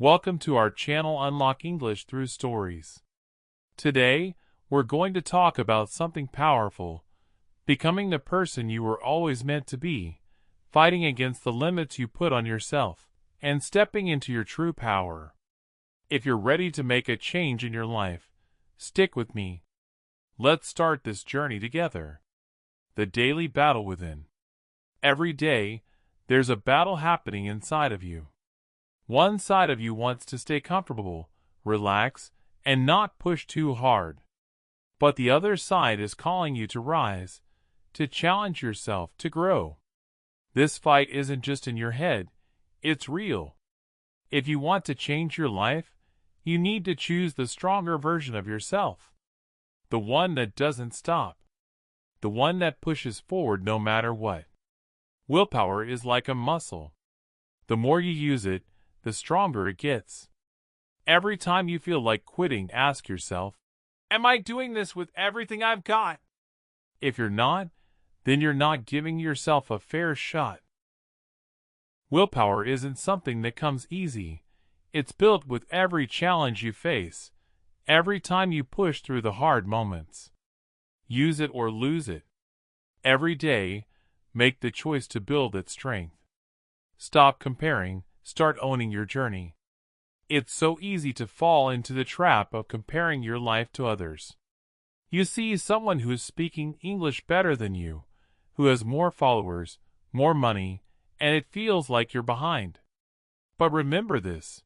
Welcome to our channel Unlock English Through Stories. Today, we're going to talk about something powerful, becoming the person you were always meant to be, fighting against the limits you put on yourself, and stepping into your true power. If you're ready to make a change in your life, stick with me. Let's start this journey together. The daily battle within. Every day, there's a battle happening inside of you. One side of you wants to stay comfortable, relax, and not push too hard. But the other side is calling you to rise, to challenge yourself, to grow. This fight isn't just in your head, it's real. If you want to change your life, you need to choose the stronger version of yourself. The one that doesn't stop. The one that pushes forward no matter what. Willpower is like a muscle. The more you use it, the stronger it gets. Every time you feel like quitting, ask yourself, am I doing this with everything I've got? If you're not, then you're not giving yourself a fair shot. Willpower isn't something that comes easy. It's built with every challenge you face, every time you push through the hard moments. Use it or lose it. Every day, make the choice to build its strength. Stop comparing, start owning your journey. It's so easy to fall into the trap of comparing your life to others. You see someone who's speaking English better than you, who has more followers, more money, and it feels like you're behind. But remember this,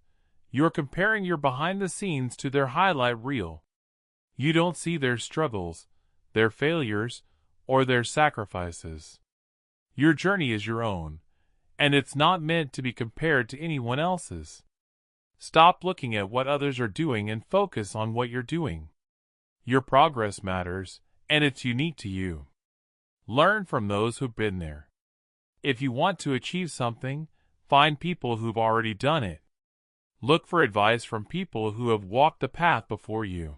you're comparing your behind the scenes to their highlight reel. You don't see their struggles, their failures, or their sacrifices. Your journey is your own, and it's not meant to be compared to anyone else's. Stop looking at what others are doing and focus on what you're doing. Your progress matters, and it's unique to you. Learn from those who've been there. If you want to achieve something, find people who've already done it. Look for advice from people who have walked the path before you.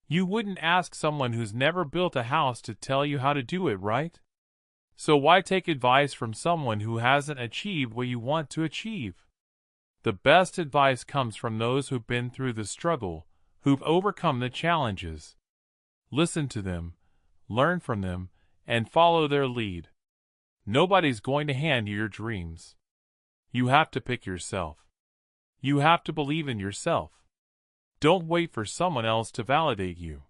You wouldn't ask someone who's never built a house to tell you how to do it, right? So why take advice from someone who hasn't achieved what you want to achieve? The best advice comes from those who've been through the struggle, who've overcome the challenges. Listen to them, learn from them, and follow their lead. Nobody's going to hand you your dreams. You have to pick yourself. You have to believe in yourself. Don't wait for someone else to validate you.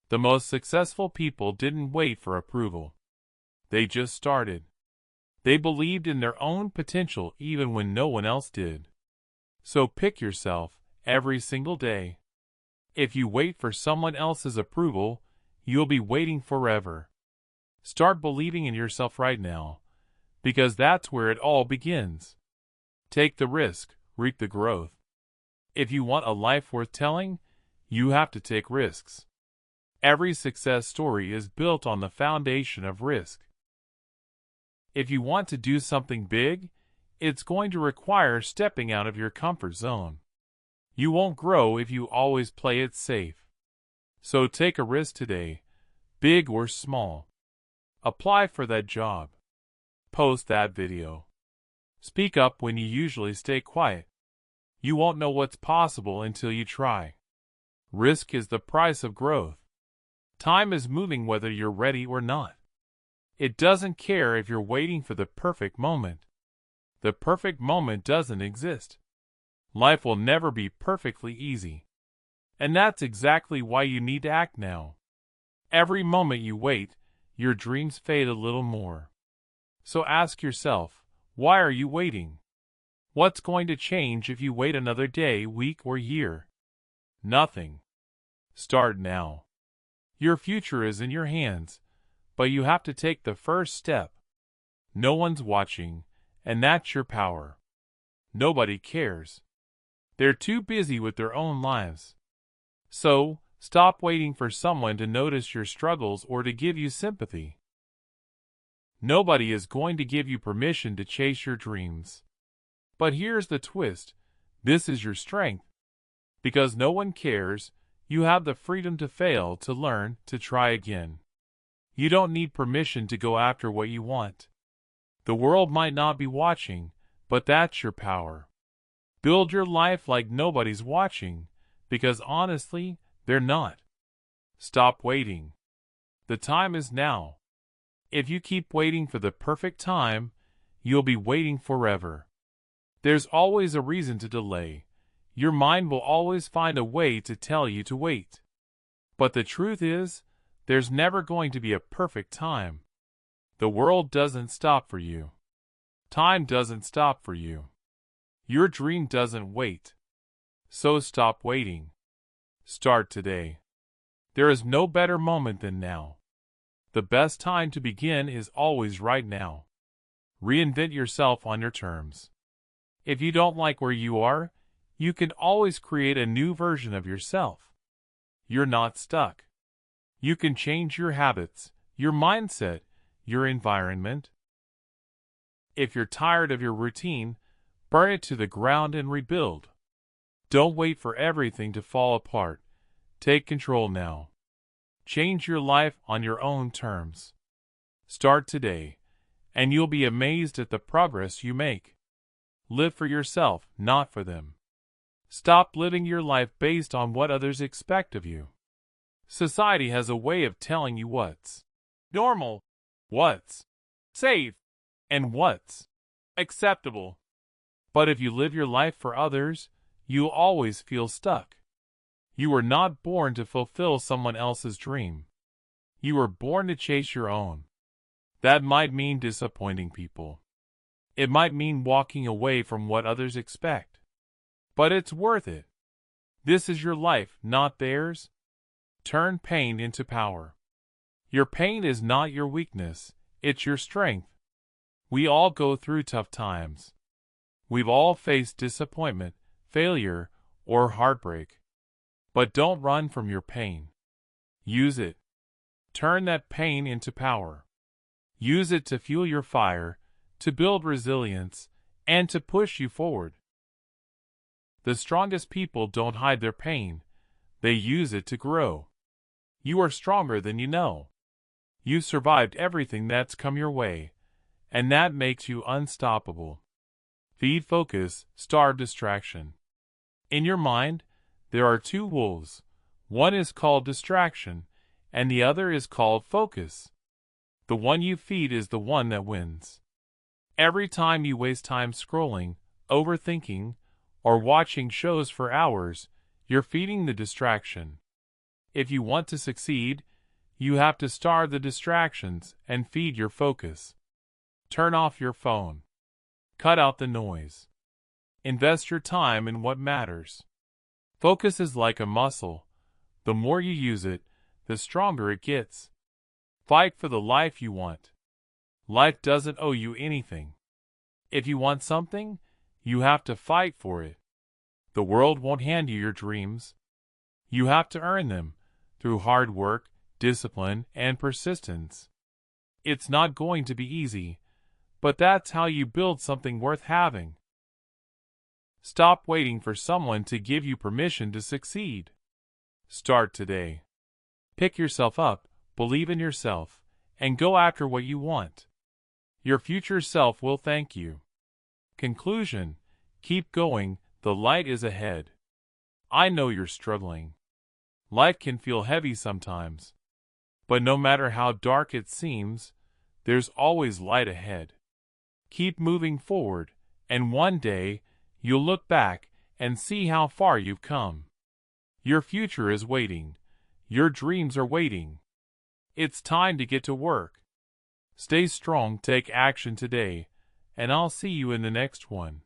The most successful people didn't wait for approval. They just started. They believed in their own potential even when no one else did. So pick yourself every single day. If you wait for someone else's approval, you'll be waiting forever. Start believing in yourself right now, because that's where it all begins. Take the risk, reap the growth. If you want a life worth telling, you have to take risks. Every success story is built on the foundation of risk. If you want to do something big, it's going to require stepping out of your comfort zone. You won't grow if you always play it safe. So take a risk today, big or small. Apply for that job. Post that video. Speak up when you usually stay quiet. You won't know what's possible until you try. Risk is the price of growth. Time is moving whether you're ready or not. It doesn't care if you're waiting for the perfect moment. The perfect moment doesn't exist. Life will never be perfectly easy. And that's exactly why you need to act now. Every moment you wait, your dreams fade a little more. So ask yourself, why are you waiting? What's going to change if you wait another day, week, or year? Nothing. Start now. Your future is in your hands, but you have to take the first step. No one's watching, and that's your power. Nobody cares. They're too busy with their own lives. So, stop waiting for someone to notice your struggles or to give you sympathy. Nobody is going to give you permission to chase your dreams. But here's the twist. This is your strength. Because no one cares, you have the freedom to fail, to learn, to try again. You don't need permission to go after what you want. The world might not be watching, but that's your power. Build your life like nobody's watching, because honestly, they're not. Stop waiting. The time is now. If you keep waiting for the perfect time, you'll be waiting forever. There's always a reason to delay. Your mind will always find a way to tell you to wait. But the truth is, there's never going to be a perfect time. The world doesn't stop for you. Time doesn't stop for you. Your dream doesn't wait. So stop waiting. Start today. There is no better moment than now. The best time to begin is always right now. Reinvent yourself on your terms. If you don't like where you are, you can always create a new version of yourself. You're not stuck. You can change your habits, your mindset, your environment. If you're tired of your routine, burn it to the ground and rebuild. Don't wait for everything to fall apart. Take control now. Change your life on your own terms. Start today, and you'll be amazed at the progress you make. Live for yourself, not for them. Stop living your life based on what others expect of you. Society has a way of telling you what's normal, what's safe, and what's acceptable. But if you live your life for others, you'll always feel stuck. You were not born to fulfill someone else's dream. You were born to chase your own. That might mean disappointing people. It might mean walking away from what others expect. But it's worth it. This is your life, not theirs. Turn pain into power. Your pain is not your weakness, it's your strength. We all go through tough times. We've all faced disappointment, failure, or heartbreak. But don't run from your pain. Use it. Turn that pain into power. Use it to fuel your fire, to build resilience, and to push you forward. The strongest people don't hide their pain. They use it to grow. You are stronger than you know. You've survived everything that's come your way, and that makes you unstoppable. Feed focus, starve distraction. In your mind, there are two wolves. One is called distraction, and the other is called focus. The one you feed is the one that wins. Every time you waste time scrolling, overthinking, or watching shows for hours, you're feeding the distraction. If you want to succeed, you have to starve the distractions and feed your focus. Turn off your phone. Cut out the noise. Invest your time in what matters. Focus is like a muscle. The more you use it, the stronger it gets. Fight for the life you want. Life doesn't owe you anything. If you want something, you have to fight for it. The world won't hand you your dreams. You have to earn them through hard work, discipline, and persistence. It's not going to be easy, but that's how you build something worth having. Stop waiting for someone to give you permission to succeed. Start today. Pick yourself up, believe in yourself, and go after what you want. Your future self will thank you. Conclusion: keep going, the light is ahead. I know you're struggling. Life can feel heavy sometimes. But no matter how dark it seems, there's always light ahead. Keep moving forward, and one day, you'll look back and see how far you've come. Your future is waiting. Your dreams are waiting. It's time to get to work. Stay strong, take action today, and I'll see you in the next one.